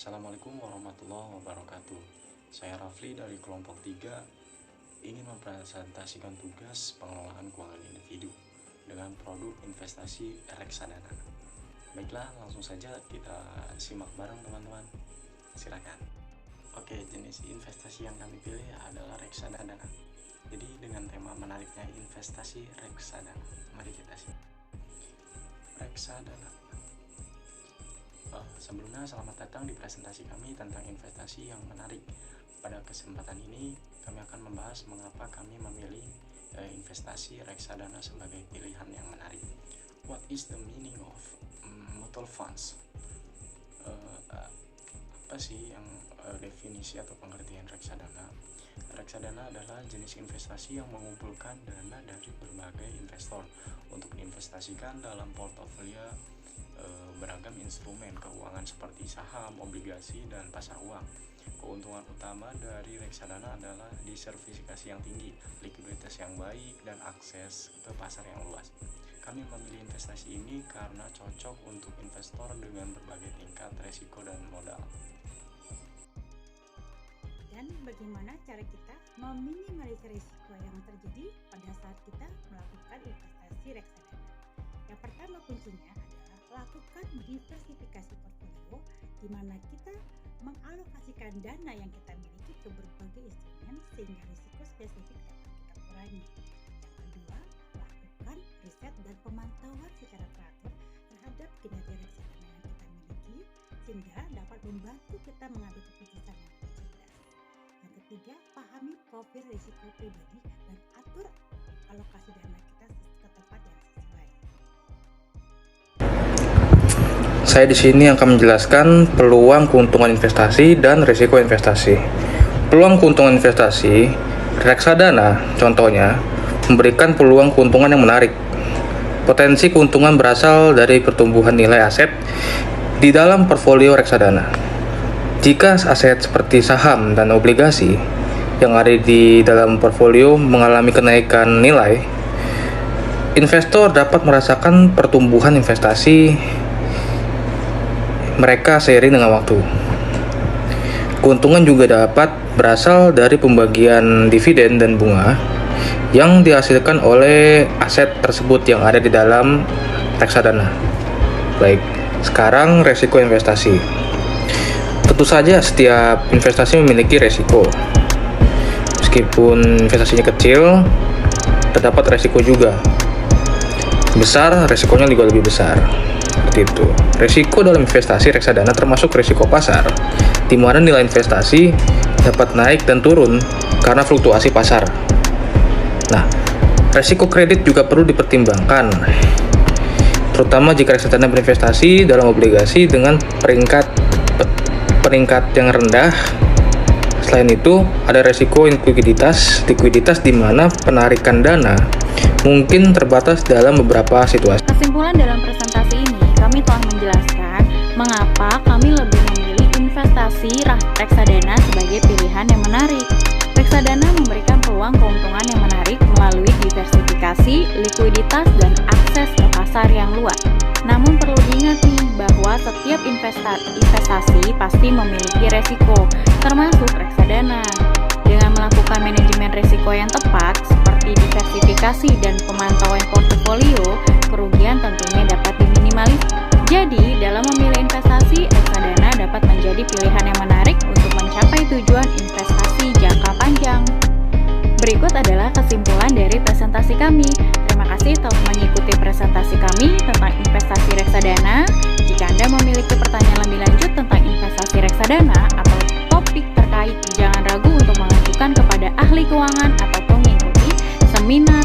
Assalamualaikum warahmatullahi wabarakatuh. Saya Rafli dari kelompok 3 ingin mempresentasikan tugas pengelolaan keuangan individu dengan produk investasi reksadana. Baiklah, langsung saja kita simak bareng teman-teman. Silakan. Oke, jenis investasi yang kami pilih adalah reksadana. Jadi dengan tema menariknya investasi reksadana, mari kita simak. Reksadana. Sebelumnya selamat datang di presentasi kami tentang investasi yang menarik. Pada kesempatan ini kami akan membahas mengapa kami memilih investasi reksadana sebagai pilihan yang menarik. What is the meaning of mutual funds? Apa sih yang definisi atau pengertian reksadana? Reksadana adalah jenis investasi yang mengumpulkan dana dari berbagai investor untuk diinvestasikan dalam portofolio beragam instrumen keuangan seperti saham, obligasi, dan pasar uang. Keuntungan utama dari reksadana adalah diversifikasi yang tinggi, likuiditas yang baik, dan akses ke pasar yang luas. Kami memilih investasi ini karena cocok untuk investor dengan berbagai tingkat resiko dan modal. Dan bagaimana cara kita meminimalisir risiko yang terjadi pada saat kita melakukan investasi reksadana? Yang pertama kuncinya adalah lakukan diversifikasi portfolio, di mana kita mengalokasikan dana yang kita miliki ke berbagai instrumen sehingga risiko spesifik dapat kita kurangi. Yang kedua, lakukan riset dan pemantauan secara teratur terhadap kinerja reksadana yang kita miliki sehingga dapat membantu kita mengambil keputusan yang cerdas. Yang ketiga, pahami profil risiko pribadi dan atur alokasi dana kita ke tempat yang sesuai. Saya di sini akan menjelaskan peluang keuntungan investasi dan risiko investasi. Peluang keuntungan investasi, reksadana contohnya, memberikan peluang keuntungan yang menarik. Potensi keuntungan berasal dari pertumbuhan nilai aset di dalam portfolio reksadana. Jika aset seperti saham dan obligasi yang ada di dalam portfolio mengalami kenaikan nilai, investor dapat merasakan pertumbuhan investasi mereka seiring dengan waktu. Keuntungan juga dapat berasal dari pembagian dividen dan bunga yang dihasilkan oleh aset tersebut yang ada di dalam reksadana. Baik, sekarang resiko investasi. Tentu saja setiap investasi memiliki resiko. Meskipun investasinya kecil, terdapat resiko juga. Besar, resikonya juga lebih besar. Seperti itu. Risiko dalam investasi reksadana termasuk risiko pasar, di mana nilai investasi dapat naik dan turun karena fluktuasi pasar. Nah, risiko kredit juga perlu dipertimbangkan, terutama jika reksadana berinvestasi dalam obligasi dengan peringkat yang rendah. Selain itu, ada risiko likuiditas di mana penarikan dana mungkin terbatas dalam beberapa situasi. Kesimpulan dalam presentasi ini, kami telah menjelaskan mengapa kami lebih memilih investasi reksadana sebagai pilihan yang menarik. Reksadana memberikan peluang keuntungan yang menarik melalui diversifikasi, likuiditas, dan akses ke pasar yang luas. Namun perlu diingat nih bahwa setiap investasi pasti memiliki resiko, termasuk reksadana. Dengan melakukan manajemen risiko yang tepat, seperti diversifikasi dan pemantauan portofolio, kerugian tentunya dapat diminimalisir. Jadi, dalam memilih investasi, reksadana dapat menjadi pilihan yang menarik untuk mencapai tujuan investasi jangka panjang. Berikut adalah kesimpulan dari presentasi kami. Terima kasih telah mengikuti presentasi kami tentang investasi reksadana. Jika Anda memiliki pertanyaan lebih lanjut tentang investasi reksadana atau topik terkait, jangan ragu untuk mengajukan kepada ahli keuangan ataupun mengikuti seminar